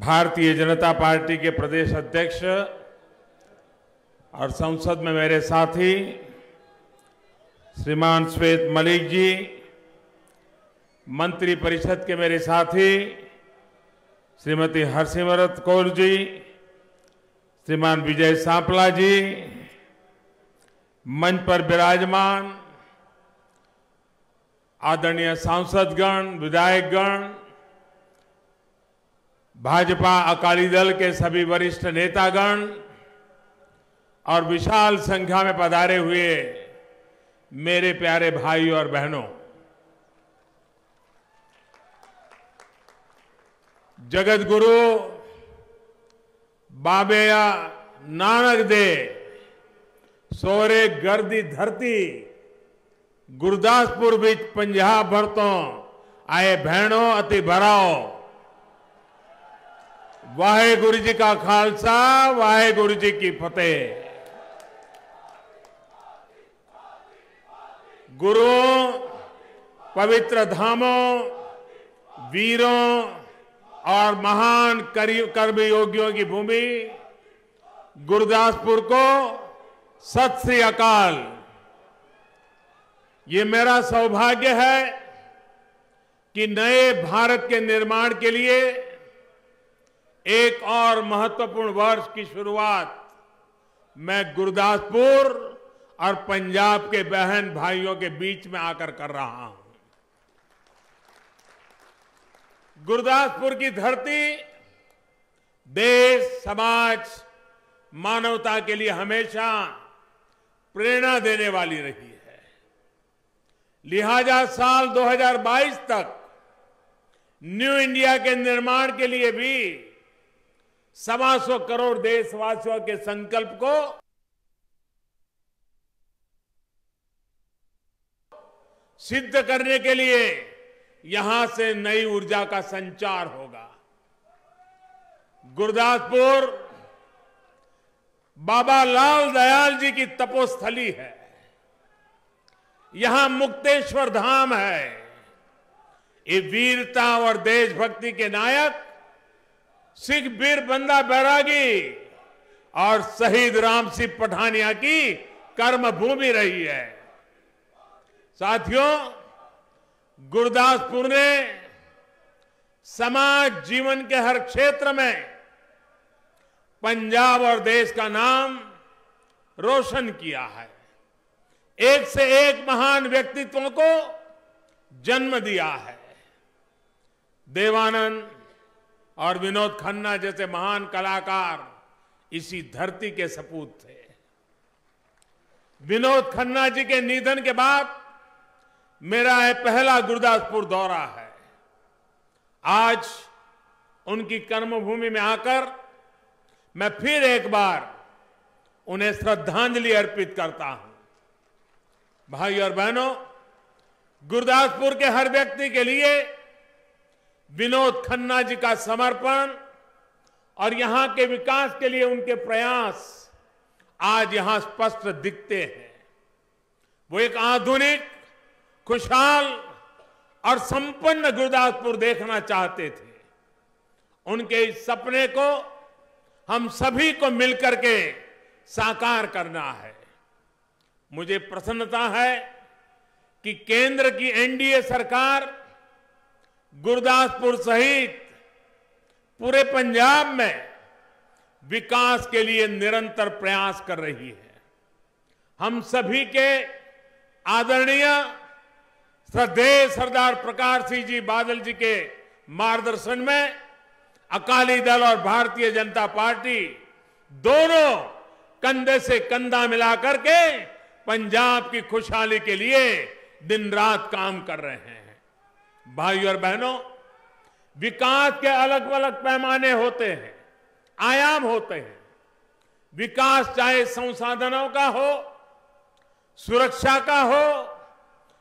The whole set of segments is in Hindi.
भारतीय जनता पार्टी के प्रदेश अध्यक्ष और संसद में मेरे साथी श्रीमान श्वेत मलिक जी, मंत्री परिषद के मेरे साथी श्रीमती हरसिमरत कौर जी, श्रीमान विजय सांपला जी, मंच पर विराजमान आदरणीय सांसदगण, विधायकगण, भाजपा अकाली दल के सभी वरिष्ठ नेतागण और विशाल संख्या में पधारे हुए मेरे प्यारे भाई और बहनों, जगत गुरु बाबेया नानक दे सोरे गर्दी धरती गुरदासपुर विच पंजाब भर तो आए बहनों अति भराओ। वाहेगुरु जी का खालसा, वाहेगुरु जी की फतेह। गुरुओं, पवित्र धामों, वीरों और महान कर्मयोगियों की भूमि गुरदासपुर को सत श्री अकाल। ये मेरा सौभाग्य है कि नए भारत के निर्माण के लिए एक और महत्वपूर्ण वर्ष की शुरुआत मैं गुरदासपुर और पंजाब के बहन भाइयों के बीच में आकर कर रहा हूं। गुरदासपुर की धरती देश, समाज, मानवता के लिए हमेशा प्रेरणा देने वाली रही है। लिहाजा साल 2022 तक न्यू इंडिया के निर्माण के लिए भी 125 करोड़ देशवासियों के संकल्प को सिद्ध करने के लिए यहां से नई ऊर्जा का संचार होगा। गुरदासपुर बाबा लाल दयाल जी की तपोस्थली है। यहां मुक्तेश्वर धाम है। ये वीरता और देशभक्ति के नायक सिख वीर बंदा बैरागी और शहीद राम सिंह पठानिया की कर्म भूमि रही है। साथियों, गुरदासपुर ने समाज जीवन के हर क्षेत्र में पंजाब और देश का नाम रोशन किया है। एक से एक महान व्यक्तित्वों को जन्म दिया है। देवानंद और विनोद खन्ना जैसे महान कलाकार इसी धरती के सपूत थे। विनोद खन्ना जी के निधन के बाद मेरा यह पहला गुरदासपुर दौरा है। आज उनकी कर्मभूमि में आकर मैं फिर एक बार उन्हें श्रद्धांजलि अर्पित करता हूं। भाई और बहनों, गुरदासपुर के हर व्यक्ति के लिए विनोद खन्ना जी का समर्पण और यहां के विकास के लिए उनके प्रयास आज यहां स्पष्ट दिखते हैं। वो एक आधुनिक, खुशहाल और संपन्न गुरदासपुर देखना चाहते थे। उनके इस सपने को हम सभी को मिलकर के साकार करना है। मुझे प्रसन्नता है कि केंद्र की एनडीए सरकार गुरदासपुर सहित पूरे पंजाब में विकास के लिए निरंतर प्रयास कर रही है। हम सभी के आदरणीय श्रद्धेय सरदार प्रकाश सिंह जी बादल जी के मार्गदर्शन में अकाली दल और भारतीय जनता पार्टी दोनों कंधे से कंधा मिलाकर के पंजाब की खुशहाली के लिए दिन रात काम कर रहे हैं। भाई और बहनों, विकास के अलग अलग पैमाने होते हैं, आयाम होते हैं। विकास चाहे संसाधनों का हो, सुरक्षा का हो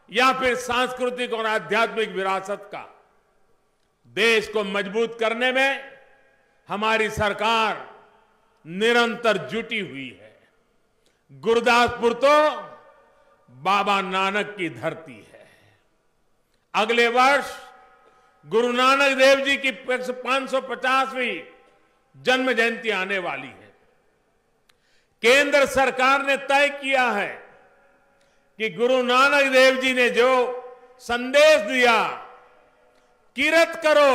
या फिर सांस्कृतिक और आध्यात्मिक विरासत का, देश को मजबूत करने में हमारी सरकार निरंतर जुटी हुई है। गुरदासपुर तो बाबा नानक की धरती है। अगले वर्ष गुरु नानक देव जी की 550वीं जन्म जयंती आने वाली है। केंद्र सरकार ने तय किया है कि गुरु नानक देव जी ने जो संदेश दिया, किरत करो,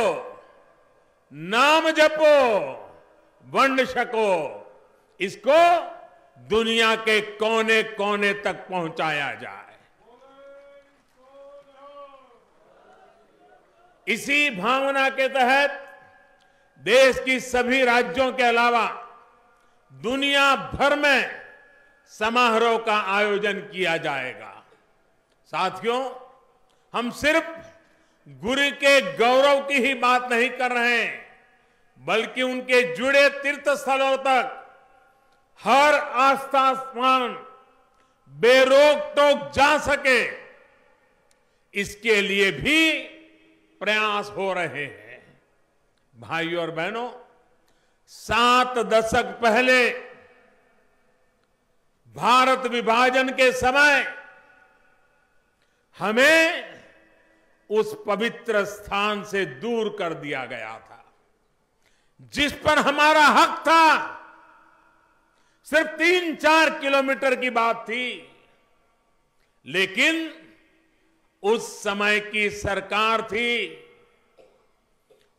नाम जपो, वंड छको, इसको दुनिया के कोने कोने तक पहुंचाया जाए। इसी भावना के तहत देश की सभी राज्यों के अलावा दुनिया भर में समारोह का आयोजन किया जाएगा। साथियों, हम सिर्फ गुरु के गौरव की ही बात नहीं कर रहे हैं, बल्कि उनके जुड़े तीर्थ स्थलों तक हर आस्था स्थान बेरोक टोक जा सके, इसके लिए भी प्रयास हो रहे हैं। भाइयों और बहनों, 7 दशक पहले भारत विभाजन के समय हमें उस पवित्र स्थान से दूर कर दिया गया था, जिस पर हमारा हक था। सिर्फ 3-4 किलोमीटर की बात थी, लेकिन उस समय की सरकार थी,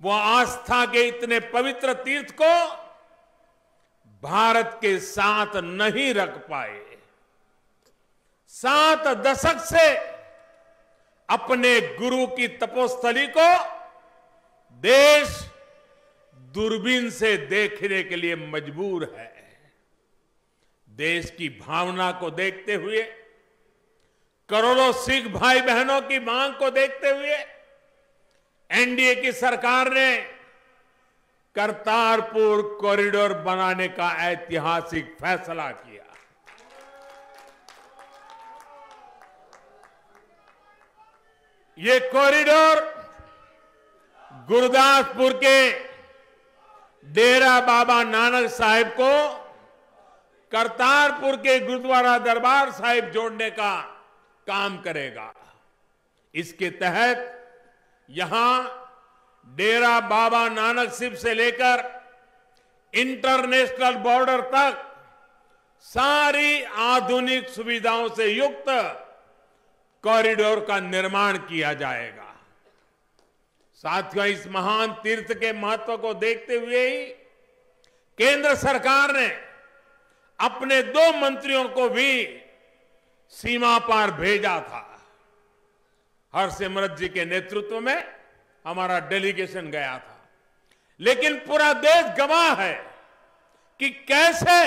वो आस्था के इतने पवित्र तीर्थ को भारत के साथ नहीं रख पाए। 7 दशक से अपने गुरु की तपोस्थली को देश दूरबीन से देखने के लिए मजबूर है। देश की भावना को देखते हुए, करोड़ों सिख भाई बहनों की मांग को देखते हुए एनडीए की सरकार ने करतारपुर कॉरिडोर बनाने का ऐतिहासिक फैसला किया। ये कॉरिडोर गुरदासपुर के डेरा बाबा नानक साहिब को करतारपुर के गुरुद्वारा दरबार साहिब जोड़ने का काम करेगा। इसके तहत यहां डेरा बाबा नानक साहिब से लेकर इंटरनेशनल बॉर्डर तक सारी आधुनिक सुविधाओं से युक्त कॉरिडोर का निर्माण किया जाएगा। साथियों, इस महान तीर्थ के महत्व को देखते हुए ही केंद्र सरकार ने अपने 2 मंत्रियों को भी सीमा पार भेजा था। हरसिमरत जी के नेतृत्व में हमारा डेलीगेशन गया था, लेकिन पूरा देश गवाह है कि कैसे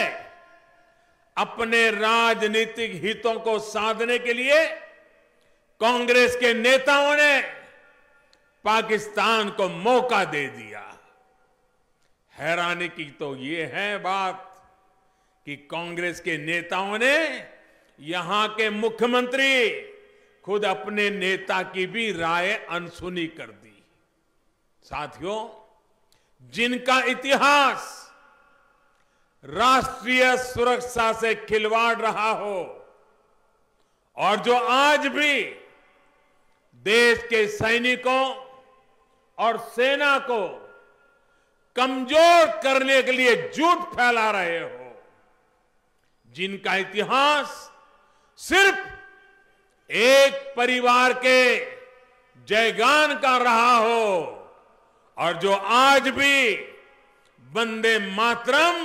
अपने राजनीतिक हितों को साधने के लिए कांग्रेस के नेताओं ने पाकिस्तान को मौका दे दिया। हैरानी की तो ये है बात कि कांग्रेस के नेताओं ने यहां के मुख्यमंत्री खुद अपने नेता की भी राय अनसुनी कर दी। साथियों, जिनका इतिहास राष्ट्रीय सुरक्षा से खिलवाड़ रहा हो और जो आज भी देश के सैनिकों और सेना को कमजोर करने के लिए झूठ फैला रहे हो, जिनका इतिहास सिर्फ एक परिवार के जयगान का रहा हो और जो आज भी वंदे मातरम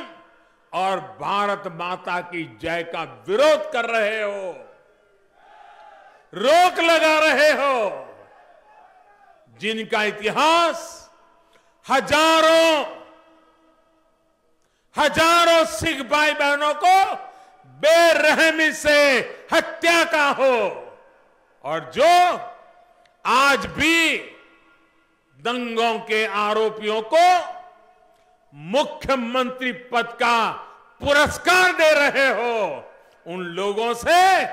और भारत माता की जय का विरोध कर रहे हो, रोक लगा रहे हो, जिनका इतिहास हजारों सिख भाई बहनों को बेरहमी से हत्या का हो और जो आज भी दंगों के आरोपियों को मुख्यमंत्री पद का पुरस्कार दे रहे हो, उन लोगों से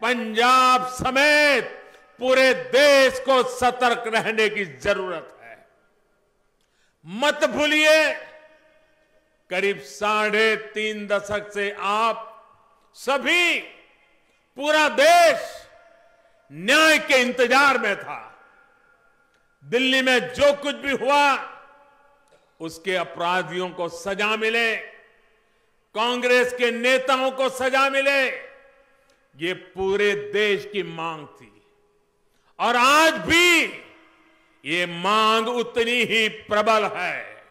पंजाब समेत पूरे देश को सतर्क रहने की जरूरत है। मत भूलिए, करीब 3.5 दशक से आप सभी, पूरा देश न्याय के इंतजार में था। दिल्ली में जो कुछ भी हुआ उसके अपराधियों को सजा मिले, कांग्रेस के नेताओं को सजा मिले, ये पूरे देश की मांग थी। और आज भी ये मांग उतनी ही प्रबल है।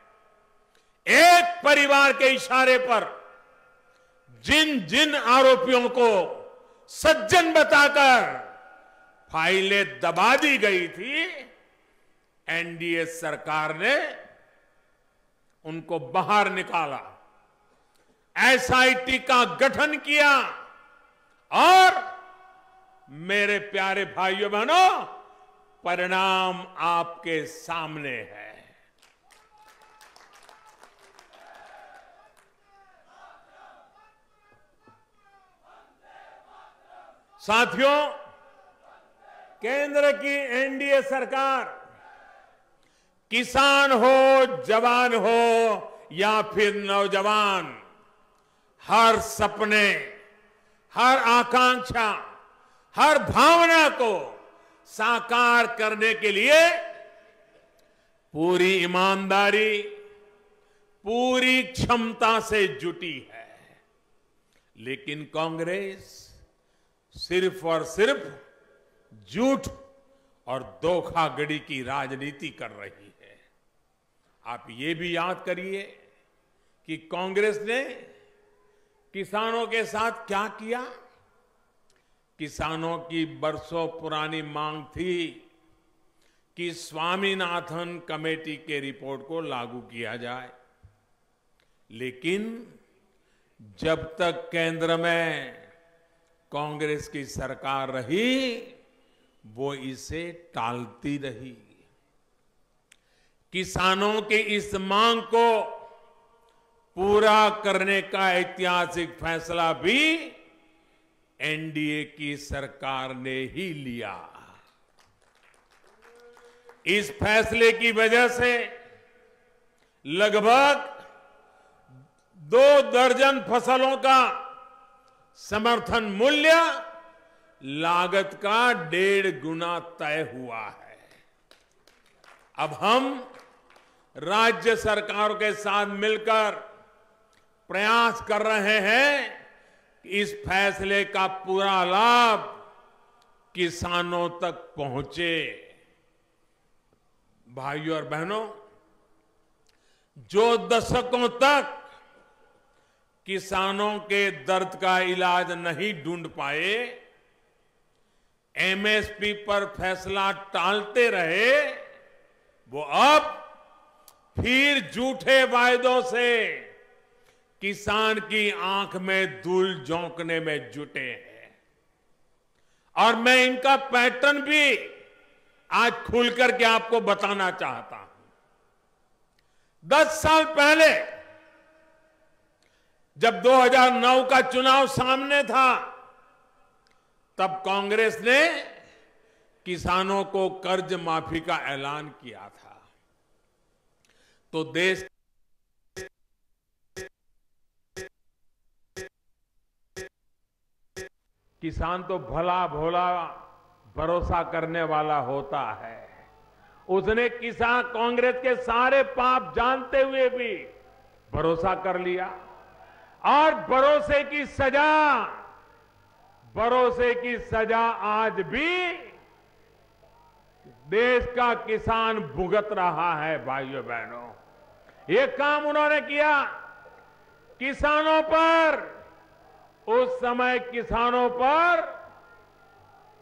एक परिवार के इशारे पर जिन जिन आरोपियों को सज्जन बताकर फाइलें दबा दी गई थी, एनडीए सरकार ने उनको बाहर निकाला, एसआईटी का गठन किया और मेरे प्यारे भाइयों बहनों, परिणाम आपके सामने है। साथियों, केंद्र की एनडीए सरकार किसान हो, जवान हो या फिर नौजवान, हर सपने, हर आकांक्षा, हर भावना को साकार करने के लिए पूरी ईमानदारी, पूरी क्षमता से जुटी है। लेकिन कांग्रेस सिर्फ और सिर्फ झूठ और धोखाधड़ी की राजनीति कर रही है। आप ये भी याद करिए कि कांग्रेस ने किसानों के साथ क्या किया। किसानों की बरसों पुरानी मांग थी कि स्वामीनाथन कमेटी के रिपोर्ट को लागू किया जाए, लेकिन जब तक केंद्र में कांग्रेस की सरकार रही वो इसे टालती रही। किसानों की इस मांग को पूरा करने का ऐतिहासिक फैसला भी एनडीए की सरकार ने ही लिया। इस फैसले की वजह से लगभग 2 दर्जन फसलों का समर्थन मूल्य लागत का 1.5 गुना तय हुआ है। अब हम राज्य सरकारों के साथ मिलकर प्रयास कर रहे हैं कि इस फैसले का पूरा लाभ किसानों तक पहुंचे। भाइयों और बहनों, जो दशकों तक किसानों के दर्द का इलाज नहीं ढूंढ पाए, एमएसपी पर फैसला टालते रहे, वो अब फिर झूठे वायदों से किसान की आंख में धूल झोंकने में जुटे हैं। और मैं इनका पैटर्न भी आज खुल करके आपको बताना चाहता हूं। 10 साल पहले जब 2009 का चुनाव सामने था, तब कांग्रेस ने किसानों को कर्ज माफी का ऐलान किया था। तो देश किसान तो भला भोला भरोसा करने वाला होता है। उसने किसान कांग्रेस के सारे पाप जानते हुए भी भरोसा कर लिया और भरोसे की सजा आज भी देश का किसान भुगत रहा है। भाइयों बहनों, ये काम उन्होंने किया। किसानों पर, उस समय किसानों पर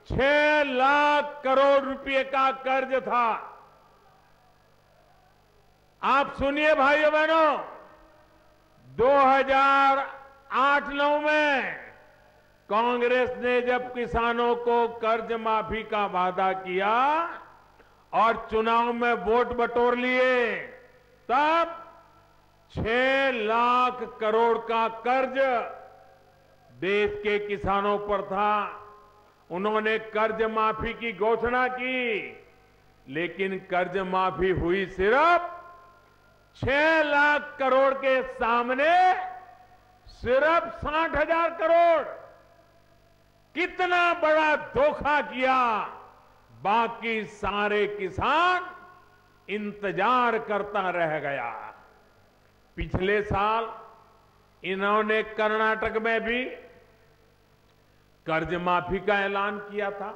6 लाख करोड़ रुपए का कर्ज था। आप सुनिए भाइयों बहनों, 2008-9 में कांग्रेस ने जब किसानों को कर्ज माफी का वादा किया और चुनाव में वोट बटोर लिए, तब 6 लाख करोड़ का कर्ज देश के किसानों पर था। उन्होंने कर्ज माफी की घोषणा की, लेकिन कर्ज माफी हुई सिर्फ 6 लाख करोड़ के सामने सिर्फ 60,000 करोड़। कितना बड़ा धोखा किया, बाकी सारे किसान इंतजार करता रह गया। पिछले साल इन्होंने कर्नाटक में भी कर्ज माफी का ऐलान किया था।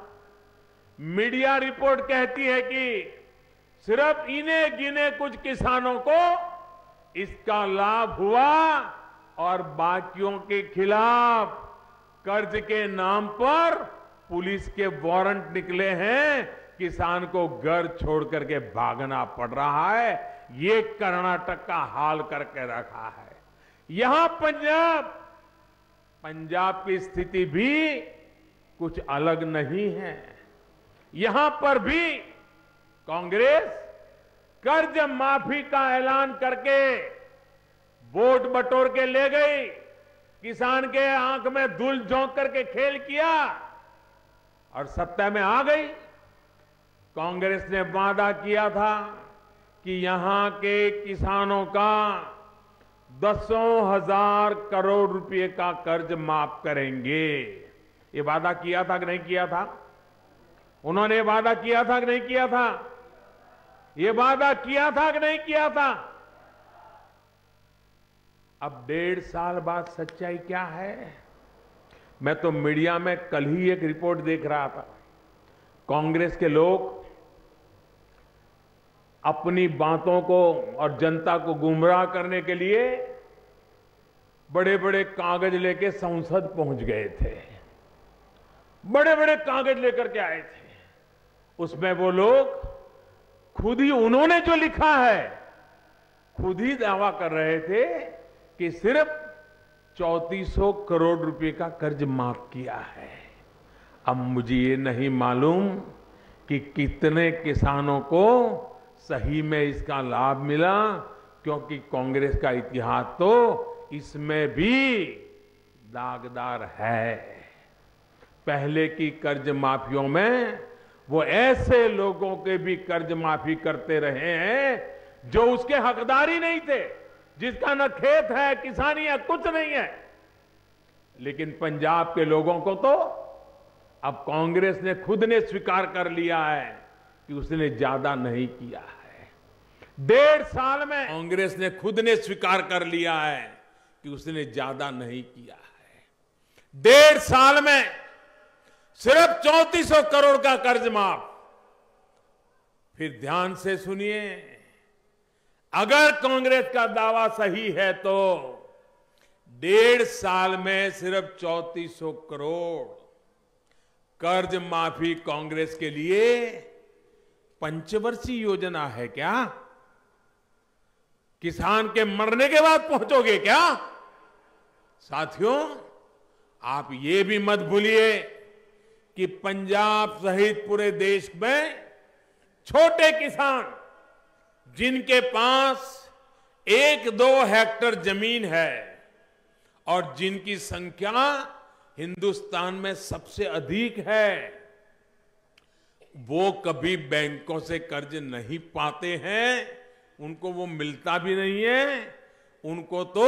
मीडिया रिपोर्ट कहती है कि सिर्फ इन्हें गिने कुछ किसानों को इसका लाभ हुआ और बाकियों के खिलाफ कर्ज के नाम पर पुलिस के वारंट निकले हैं। किसान को घर छोड़ करके भागना पड़ रहा है। ये कर्नाटक का हाल करके रखा है। यहां पंजाब की स्थिति भी कुछ अलग नहीं है। यहां पर भी कांग्रेस कर्ज माफी का ऐलान करके वोट बटोर के ले गई, किसान के आंख में धूल झोंक करके खेल किया और सत्ता में आ गई। कांग्रेस ने वादा किया था कि यहां के किसानों का 10,000 करोड़ रुपए का कर्ज माफ करेंगे। ये वादा किया था कि नहीं किया था? उन्होंने वादा किया था कि नहीं किया था? ये वादा किया था कि नहीं किया था? अब 1.5 साल बाद सच्चाई क्या है? मैं तो मीडिया में कल ही एक रिपोर्ट देख रहा था। कांग्रेस के लोग अपनी बातों को और जनता को गुमराह करने के लिए बड़े बड़े कागज लेके संसद पहुंच गए थे। बड़े बड़े कागज लेकर के आए थे। उसमें वो लोग खुद ही, उन्होंने जो लिखा है, खुद ही दावा कर रहे थे कि सिर्फ 3400 करोड़ रुपए का कर्ज माफ किया है। अब मुझे ये नहीं मालूम कि कितने किसानों को सही में इसका लाभ मिला, क्योंकि कांग्रेस का इतिहास तो इसमें भी दागदार है। पहले की कर्ज माफियों में वो ऐसे लोगों के भी कर्ज माफी करते रहे हैं जो उसके हकदार ही नहीं थे, जिसका न खेत है, किसानी है, कुछ नहीं है। लेकिन पंजाब के लोगों को तो अब कांग्रेस ने खुद ने स्वीकार कर लिया है कि उसने ज्यादा नहीं किया है। 1.5 साल में कांग्रेस ने खुद ने स्वीकार कर लिया है कि उसने ज्यादा नहीं किया है। 1.5 साल में सिर्फ 3400 करोड़ का कर्ज माफ। फिर ध्यान से सुनिए, अगर कांग्रेस का दावा सही है तो 1.5 साल में सिर्फ 3400 करोड़ कर्ज माफी कांग्रेस के लिए पंचवर्षीय योजना है क्या? किसान के मरने के बाद पहुंचोगे क्या? साथियों, आप ये भी मत भूलिए कि पंजाब सहित पूरे देश में छोटे किसान जिनके पास 1-2 हेक्टेयर जमीन है और जिनकी संख्या हिंदुस्तान में सबसे अधिक है, वो कभी बैंकों से कर्ज नहीं पाते हैं। उनको वो मिलता भी नहीं है। उनको तो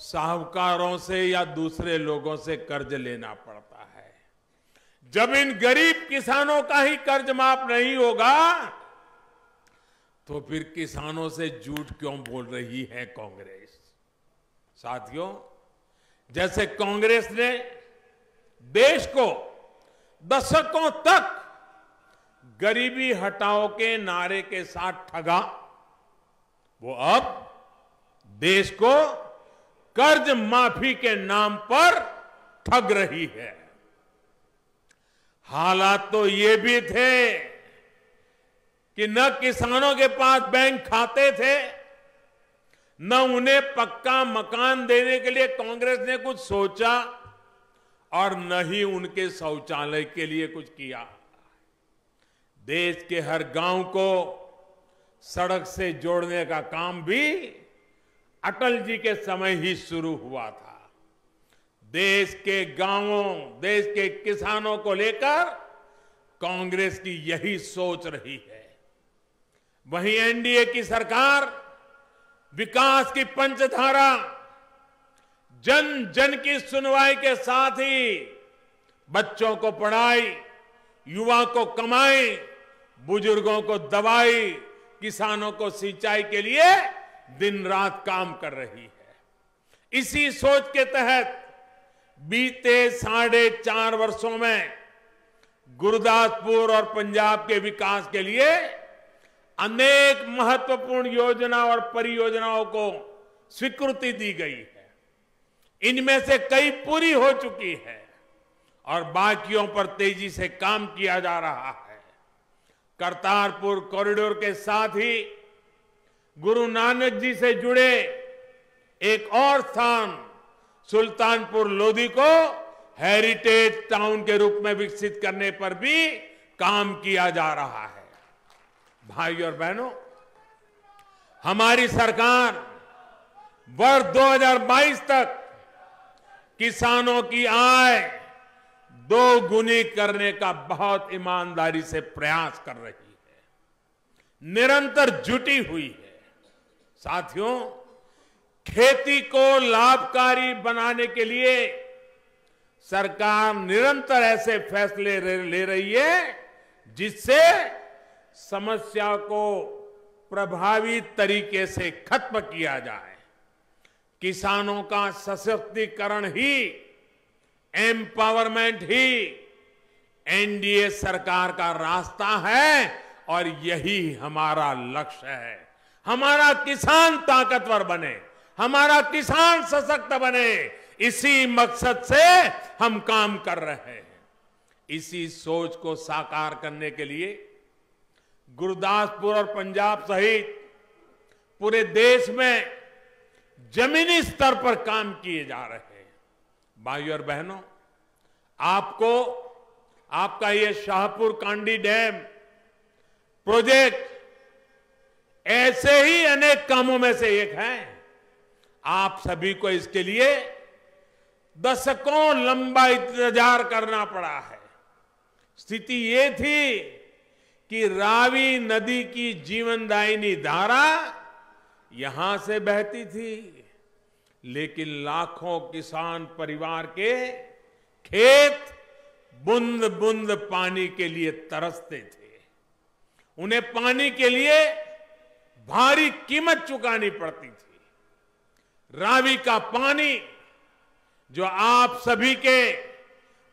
साहूकारों से या दूसरे लोगों से कर्ज लेना पड़ता है। जब इन गरीब किसानों का ही कर्ज माफ नहीं होगा तो फिर किसानों से झूठ क्यों बोल रही है कांग्रेस? साथियों, जैसे कांग्रेस ने देश को दशकों तक गरीबी हटाओ के नारे के साथ ठगा, वो अब देश को कर्ज माफी के नाम पर ठग रही है। हालात तो ये भी थे कि न किसानों के पास बैंक खाते थे, न उन्हें पक्का मकान देने के लिए कांग्रेस ने कुछ सोचा और न ही उनके शौचालय के लिए कुछ किया। देश के हर गांव को सड़क से जोड़ने का काम भी अटल जी के समय ही शुरू हुआ था। देश के गांवों, देश के किसानों को लेकर कांग्रेस की यही सोच रही है। वहीं एनडीए की सरकार विकास की पंचधारा, जन जन की सुनवाई के साथ ही बच्चों को पढ़ाई, युवा को कमाई, बुजुर्गों को दवाई, किसानों को सिंचाई के लिए दिन रात काम कर रही है। इसी सोच के तहत बीते 4.5 वर्षों में गुरदासपुर और पंजाब के विकास के लिए अनेक महत्वपूर्ण योजना और परियोजनाओं को स्वीकृति दी गई है। इनमें से कई पूरी हो चुकी है और बाकियों पर तेजी से काम किया जा रहा है। करतारपुर कॉरिडोर के साथ ही गुरु नानक जी से जुड़े एक और स्थान सुल्तानपुर लोधी को हेरिटेज टाउन के रूप में विकसित करने पर भी काम किया जा रहा है। भाई और बहनों, हमारी सरकार वर्ष 2022 तक किसानों की आय 2 गुनी करने का बहुत ईमानदारी से प्रयास कर रही है, निरंतर जुटी हुई है। साथियों, खेती को लाभकारी बनाने के लिए सरकार निरंतर ऐसे फैसले ले रही है जिससे समस्या को प्रभावी तरीके से खत्म किया जाए। किसानों का सशक्तिकरण ही, एम्पावरमेंट ही एनडीए सरकार का रास्ता है और यही हमारा लक्ष्य है। हमारा किसान ताकतवर बने, हमारा किसान सशक्त बने, इसी मकसद से हम काम कर रहे हैं। इसी सोच को साकार करने के लिए गुरदासपुर और पंजाब सहित पूरे देश में जमीनी स्तर पर काम किए जा रहे हैं। भाइयों और बहनों, आपको आपका ये शाहपुर कांडी डैम प्रोजेक्ट ऐसे ही अनेक कामों में से एक है। आप सभी को इसके लिए दशकों लंबा इंतजार करना पड़ा है। स्थिति ये थी कि रावी नदी की जीवनदायिनी धारा यहां से बहती थी, लेकिन लाखों किसान परिवार के खेत बूंद बूंद पानी के लिए तरसते थे। उन्हें पानी के लिए भारी कीमत चुकानी पड़ती थी। रावी का पानी जो आप सभी के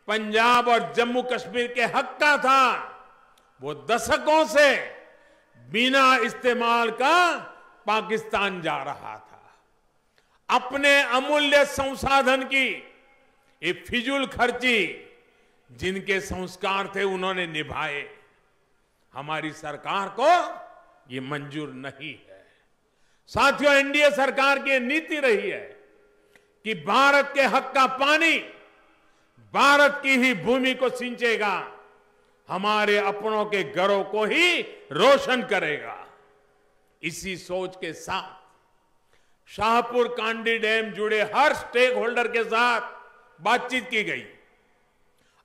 पंजाब और जम्मू कश्मीर के हक का था, वो दशकों से बिना इस्तेमाल का पाकिस्तान जा रहा था। अपने अमूल्य संसाधन की ये फिजूल खर्ची जिनके संस्कार थे उन्होंने निभाए। हमारी सरकार को ये मंजूर नहीं है। साथियों, एनडीए सरकार की नीति रही है कि भारत के हक का पानी भारत की ही भूमि को सिंचेगा, हमारे अपनों के घरों को ही रोशन करेगा। इसी सोच के साथ शाहपुर कांडी डैम जुड़े हर स्टेक होल्डर के साथ बातचीत की गई,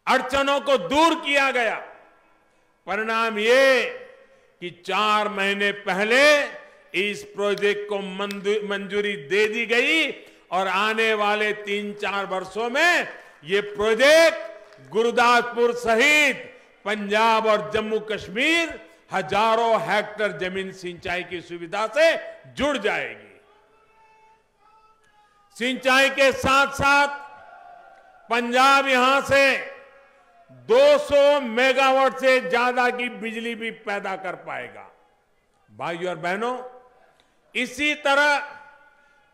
अड़चनों को दूर किया गया। परिणाम ये कि 4 महीने पहले इस प्रोजेक्ट को मंजूरी दे दी गई और आने वाले 3-4 वर्षों में ये प्रोजेक्ट गुरदासपुर सहित पंजाब और जम्मू कश्मीर हजारों हेक्टेयर जमीन सिंचाई की सुविधा से जुड़ जाएगी। सिंचाई के साथ साथ पंजाब यहां से 200 मेगावाट से ज्यादा की बिजली भी पैदा कर पाएगा। भाइयों और बहनों, इसी तरह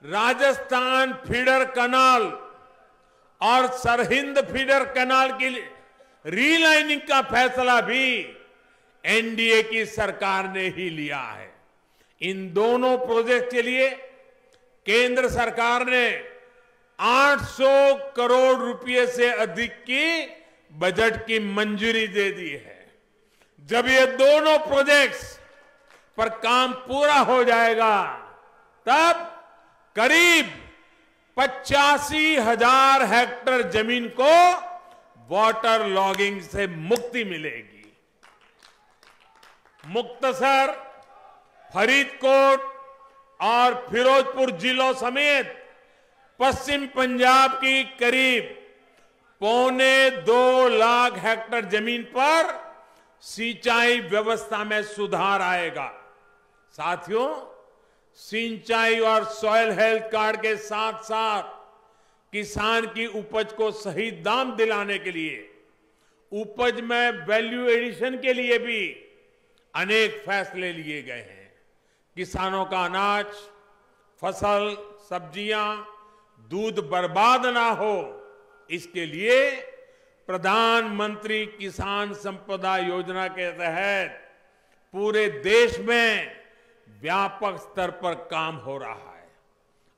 राजस्थान फीडर कनाल और सरहिंद फीडर कनाल की रीलाइनिंग का फैसला भी एनडीए की सरकार ने ही लिया है। इन दोनों प्रोजेक्ट के लिए केंद्र सरकार ने 800 करोड़ रुपए से अधिक की बजट की मंजूरी दे दी है। जब ये दोनों प्रोजेक्ट्स पर काम पूरा हो जाएगा, तब करीब 85,000 हेक्टेयर जमीन को वाटर लॉगिंग से मुक्ति मिलेगी। मुक्तसर, फरीदकोट और फिरोजपुर जिलों समेत पश्चिम पंजाब की करीब 2.25 लाख हेक्टेयर जमीन पर सिंचाई व्यवस्था में सुधार आएगा। साथियों, सिंचाई और सॉइल हेल्थ कार्ड के साथ साथ किसान की उपज को सही दाम दिलाने के लिए, उपज में वैल्यू एडिशन के लिए भी अनेक फैसले लिए गए हैं। किसानों का अनाज, फसल, सब्जियां, दूध बर्बाद ना हो, इसके लिए प्रधानमंत्री किसान संपदा योजना के तहत पूरे देश में व्यापक स्तर पर काम हो रहा है।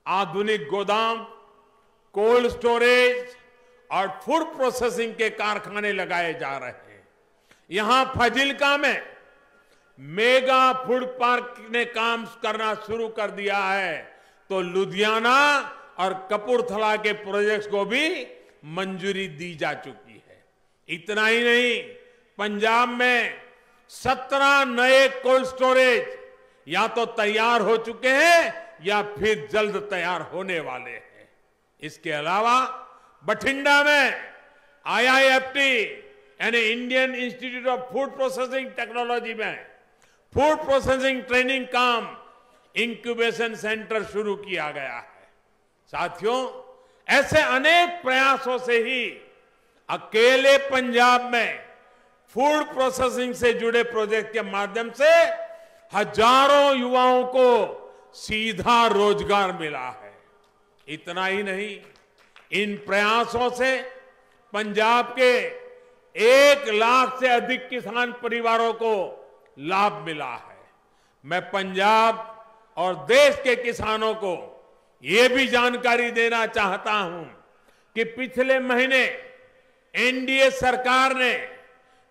आधुनिक गोदाम, कोल्ड स्टोरेज और फूड प्रोसेसिंग के कारखाने लगाए जा रहे हैं। यहां फाजिल्का में मेगा फूड पार्क ने काम करना शुरू कर दिया है, तो लुधियाना और कपूरथला के प्रोजेक्ट्स को भी मंजूरी दी जा चुकी है। इतना ही नहीं, पंजाब में 17 नए कोल्ड स्टोरेज या तो तैयार हो चुके हैं या फिर जल्द तैयार होने वाले हैं। इसके अलावा बठिंडा में IIFT यानी Indian institute of food processing technology में फूड प्रोसेसिंग ट्रेनिंग काम इंक्यूबेशन सेंटर शुरू किया गया है। साथियों, ऐसे अनेक प्रयासों से ही अकेले पंजाब में फूड प्रोसेसिंग से जुड़े प्रोजेक्ट के माध्यम से हजारों युवाओं को सीधा रोजगार मिला है। इतना ही नहीं, इन प्रयासों से पंजाब के 1 लाख से अधिक किसान परिवारों को लाभ मिला है। मैं पंजाब और देश के किसानों को ये भी जानकारी देना चाहता हूं कि पिछले महीने एनडीए सरकार ने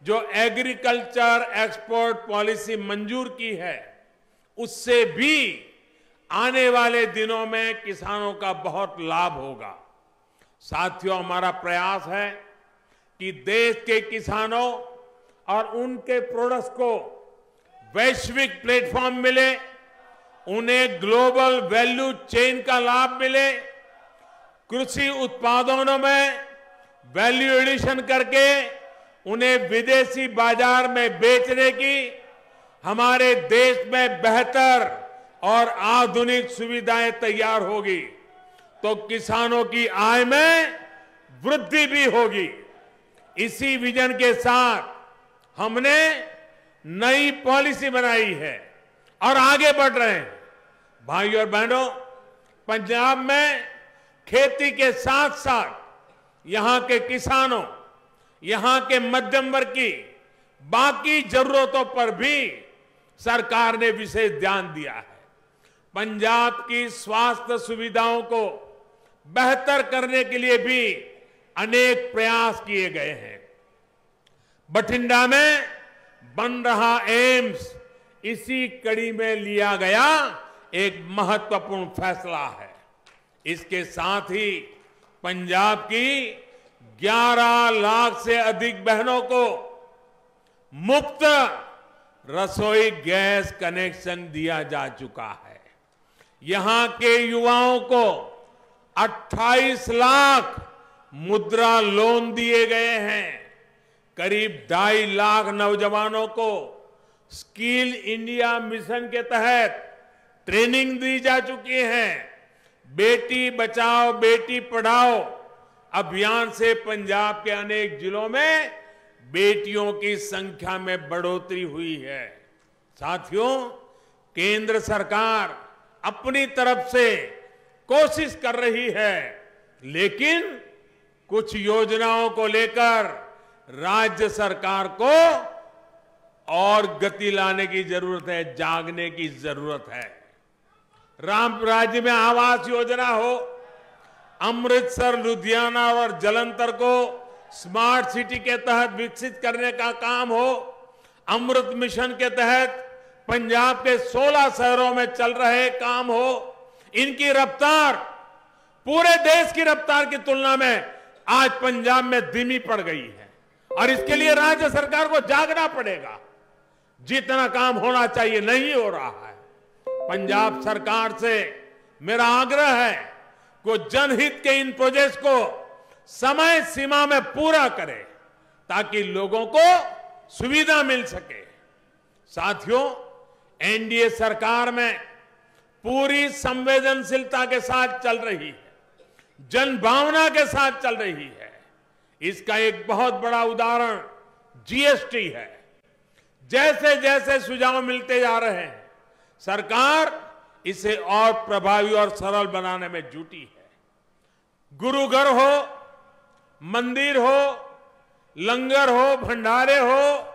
जो एग्रीकल्चर एक्सपोर्ट पॉलिसी मंजूर की है, उससे भी आने वाले दिनों में किसानों का बहुत लाभ होगा। साथियों, हमारा प्रयास है कि देश के किसानों और उनके प्रोडक्ट्स को वैश्विक प्लेटफॉर्म मिले, उन्हें ग्लोबल वैल्यू चेन का लाभ मिले, कृषि उत्पादों में वैल्यू एडिशन करके उन्हें विदेशी बाजार में बेचने की हमारे देश में बेहतर और आधुनिक सुविधाएं तैयार होगी, तो किसानों की आय में वृद्धि भी होगी। इसी विजन के साथ हमने नई पॉलिसी बनाई है और आगे बढ़ रहे हैं। भाइयों और बहनों, पंजाब में खेती के साथ साथ यहां के किसानों, यहां के मध्यम वर्ग की बाकी जरूरतों पर भी सरकार ने विशेष ध्यान दिया है। पंजाब की स्वास्थ्य सुविधाओं को बेहतर करने के लिए भी अनेक प्रयास किए गए हैं। बठिंडा में बन रहा एम्स इसी कड़ी में लिया गया एक महत्वपूर्ण फैसला है। इसके साथ ही पंजाब की 11 लाख से अधिक बहनों को मुफ्त रसोई गैस कनेक्शन दिया जा चुका है। यहां के युवाओं को 28 लाख मुद्रा लोन दिए गए हैं। करीब 2.5 लाख नौजवानों को स्किल इंडिया मिशन के तहत ट्रेनिंग दी जा चुकी है। बेटी बचाओ बेटी पढ़ाओ अभियान से पंजाब के अनेक जिलों में बेटियों की संख्या में बढ़ोतरी हुई है। साथियों, केंद्र सरकार अपनी तरफ से कोशिश कर रही है, लेकिन कुछ योजनाओं को लेकर राज्य सरकार को और गति लाने की जरूरत है, जागने की जरूरत है। राज्य में आवास योजना हो, अमृतसर, लुधियाना और जालंधर को स्मार्ट सिटी के तहत विकसित करने का काम हो, अमृत मिशन के तहत पंजाब के 16 शहरों में चल रहे काम हो, इनकी रफ्तार पूरे देश की रफ्तार की तुलना में आज पंजाब में धीमी पड़ गई है और इसके लिए राज्य सरकार को जागना पड़ेगा। जितना काम होना चाहिए नहीं हो रहा है। पंजाब सरकार से मेरा आग्रह है कि जनहित के इन प्रोजेक्ट्स को समय सीमा में पूरा करें ताकि लोगों को सुविधा मिल सके। साथियों, एनडीए सरकार में पूरी संवेदनशीलता के साथ चल रही है, जनभावना के साथ चल रही है। इसका एक बहुत बड़ा उदाहरण जीएसटी है। जैसे जैसे सुझाव मिलते जा रहे हैं, सरकार इसे और प्रभावी और सरल बनाने में जुटी है। गुरु घर हो, मंदिर हो, लंगर हो, भंडारे हो,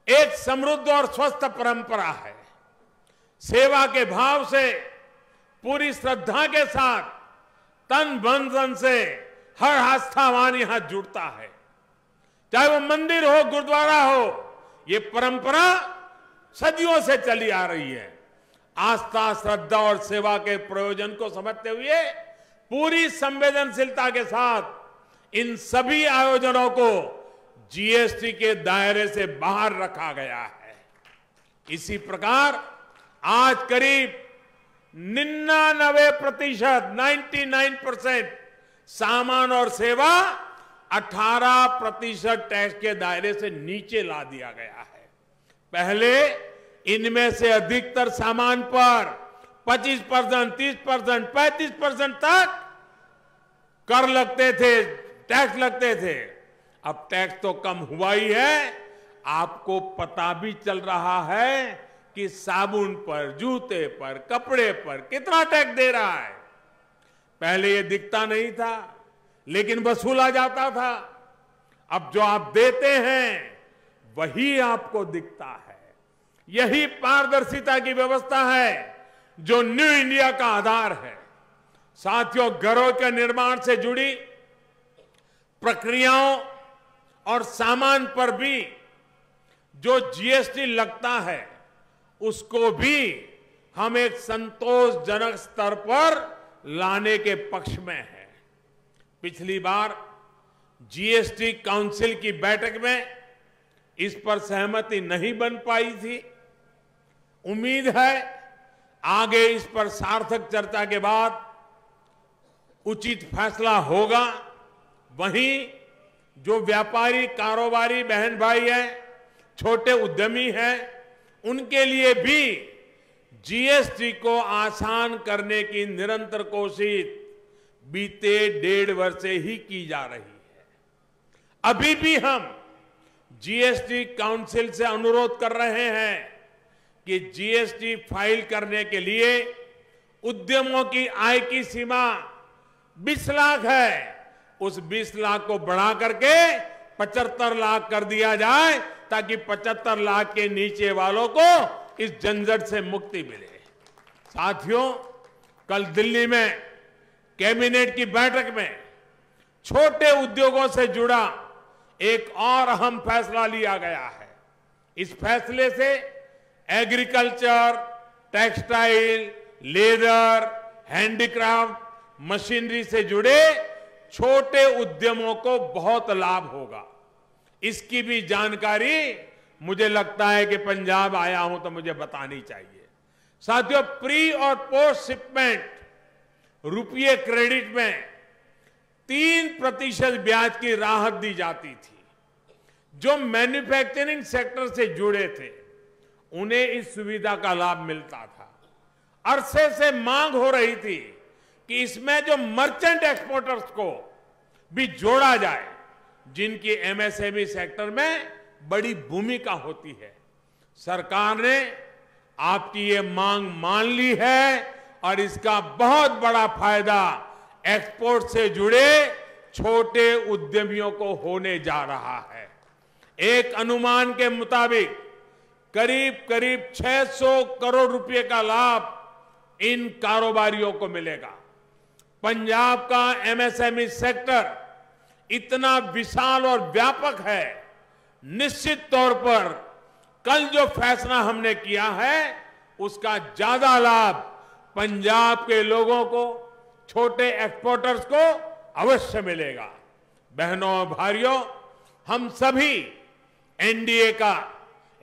एक समृद्ध और स्वस्थ परंपरा है। सेवा के भाव से, पूरी श्रद्धा के साथ, तन मन धन से हर आस्थावान यहां जुड़ता है। चाहे वो मंदिर हो, गुरुद्वारा हो, ये परंपरा सदियों से चली आ रही है। आस्था, श्रद्धा और सेवा के प्रयोजन को समझते हुए पूरी संवेदनशीलता के साथ इन सभी आयोजनों को जीएसटी के दायरे से बाहर रखा गया है। इसी प्रकार आज करीब 99% सामान और सेवा 18% टैक्स के दायरे से नीचे ला दिया गया है। पहले इनमें से अधिकतर सामान पर 25%, 30%, 35% तक कर लगते थे, टैक्स लगते थे। अब टैक्स तो कम हुआ ही है। आपको पता भी चल रहा है कि साबुन पर, जूते पर, कपड़े पर कितना टैक्स दे रहा है। पहले ये दिखता नहीं था, लेकिन वसूला जाता था। अब जो आप देते हैं वही आपको दिखता है। यही पारदर्शिता की व्यवस्था है जो न्यू इंडिया का आधार है। साथियों, घरों के निर्माण से जुड़ी प्रक्रियाओं और सामान पर भी जो जीएसटी लगता है, उसको भी हम एक संतोषजनक स्तर पर लाने के पक्ष में हैं। पिछली बार जीएसटी काउंसिल की बैठक में इस पर सहमति नहीं बन पाई थी। उम्मीद है आगे इस पर सार्थक चर्चा के बाद उचित फैसला होगा। वहीं जो व्यापारी, कारोबारी बहन भाई हैं, छोटे उद्यमी हैं, उनके लिए भी जीएसटी को आसान करने की निरंतर कोशिश बीते 1.5 वर्ष से ही की जा रही है। अभी भी हम जीएसटी काउंसिल से अनुरोध कर रहे हैं कि जीएसटी फाइल करने के लिए उद्यमों की आय की सीमा 20 लाख है। उस 20 लाख को बढ़ा करके 75 लाख कर दिया जाए ताकि 75 लाख के नीचे वालों को इस झंझट से मुक्ति मिले। साथियों, कल दिल्ली में कैबिनेट की बैठक में छोटे उद्योगों से जुड़ा एक और अहम फैसला लिया गया है। इस फैसले से agriculture, textile, leather, handicraft, machinery से जुड़े छोटे उद्यमों को बहुत लाभ होगा। इसकी भी जानकारी मुझे लगता है कि पंजाब आया हूं तो मुझे बतानी चाहिए। साथियों, प्री और पोस्ट शिपमेंट रुपये क्रेडिट में 3% ब्याज की राहत दी जाती थी। जो मैन्युफैक्चरिंग सेक्टर से जुड़े थे उन्हें इस सुविधा का लाभ मिलता था। अरसे से मांग हो रही थी कि इसमें जो मर्चेंट एक्सपोर्टर्स को भी जोड़ा जाए, जिनकी एमएसएमई सेक्टर में बड़ी भूमिका होती है। सरकार ने आपकी ये मांग मान ली है और इसका बहुत बड़ा फायदा एक्सपोर्ट से जुड़े छोटे उद्यमियों को होने जा रहा है। एक अनुमान के मुताबिक करीब 600 करोड़ रुपए का लाभ इन कारोबारियों को मिलेगा। पंजाब का एमएसएमई सेक्टर इतना विशाल और व्यापक है। निश्चित तौर पर कल जो फैसला हमने किया है उसका ज्यादा लाभ पंजाब के लोगों को, छोटे एक्सपोर्टर्स को अवश्य मिलेगा। बहनों और भाइयों, हम सभी एनडीए का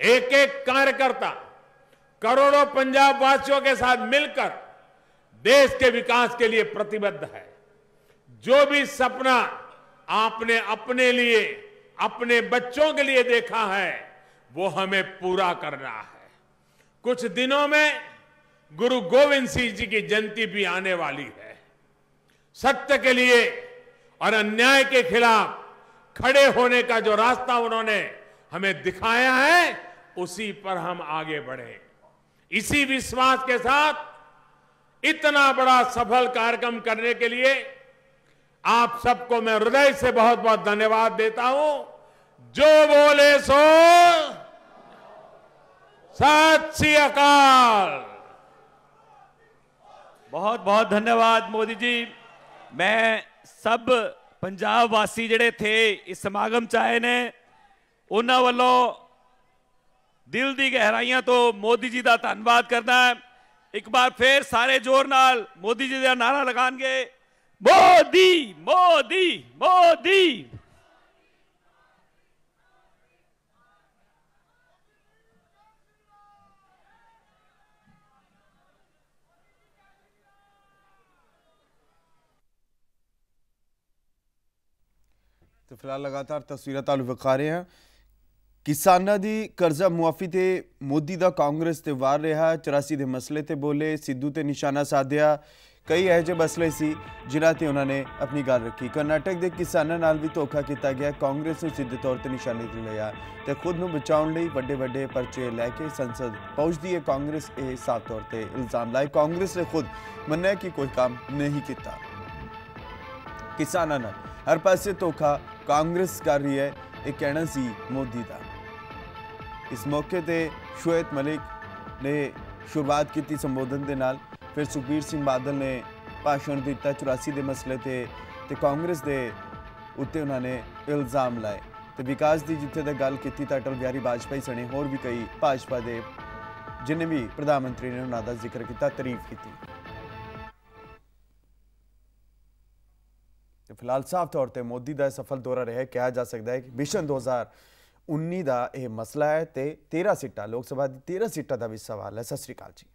एक एक कार्यकर्ता करोड़ों पंजाब वासियों के साथ मिलकर देश के विकास के लिए प्रतिबद्ध है। जो भी सपना आपने अपने लिए, अपने बच्चों के लिए देखा है, वो हमें पूरा करना है। कुछ दिनों में गुरु गोविंद सिंह जी की जयंती भी आने वाली है। सत्य के लिए और अन्याय के खिलाफ खड़े होने का जो रास्ता उन्होंने हमें दिखाया है, उसी पर हम आगे बढ़े। इसी विश्वास के साथ इतना बड़ा सफल कार्यक्रम करने के लिए आप सबको मैं हृदय से बहुत बहुत धन्यवाद देता हूं। जो बोले सो सत श्री अकाल। बहुत बहुत धन्यवाद मोदी जी। मैं सब पंजाब वासी जिहड़े थे इस समागम च आए ने, उन्हां वल्लों दिल दी गहराइयां तो मोदी जी का धन्यवाद करना है। एक बार फिर सारे जोर नाल मोदी जी का नारा लगाएंगे, मोदी मोदी मोदी। तो फिलहाल लगातार तस्वीरें तुहानूं विखा रहे हैं। किसानां दी कर्जा मुआफी ते मोदी दा कांग्रेस ते वार रहा। 84 दे मसले ते बोले, सिद्धू ते निशाना साधिया। कई ਇਹੋ ਜਿਹੇ मसले सी जिन्हां ते उन्होंने अपनी गल रखी। कर्नाटक के किसानां नाल भी धोखा किया गया। कांग्रेस नूं सीधे तौर पर निशाने ते लिया ते खुद नूं बचाउण लई वड्डे वड्डे परचे लैके संसद पहुंचती है कांग्रेस। ये साफ तौर पर इल्जाम लाए। कांग्रेस ने खुद मन्निया कि कोई काम नहीं किया। किसानां नाल हर पासे धोखा कांग्रेस कर रही है, यह कहना सी मोदी का। इस मौके पर शोएब मलिक ने शुरुआत की संबोधन के नाल। फिर सुखबीर सिंह बादल ने भाषण दिता 84 के मसले ते कांग्रेस के उत्ते उन्होंने इल्जाम लाए। तो विकास की जिथे तक गल की तो अटल बिहारी वाजपेयी सने होर भी कई भाजपा के जिन्हें भी प्रधानमंत्री ने उन्होंने जिक्र किया, तारीफ की। तो फिलहाल साफ तौर पर मोदी का सफल दौरा रहा। कहा जा सकता है कि मिशन 2019 का यह मसला है। तो 13 सीटां लोक सभा की 13 सीटां का भी सवाल है। सत श्री अकाल जी।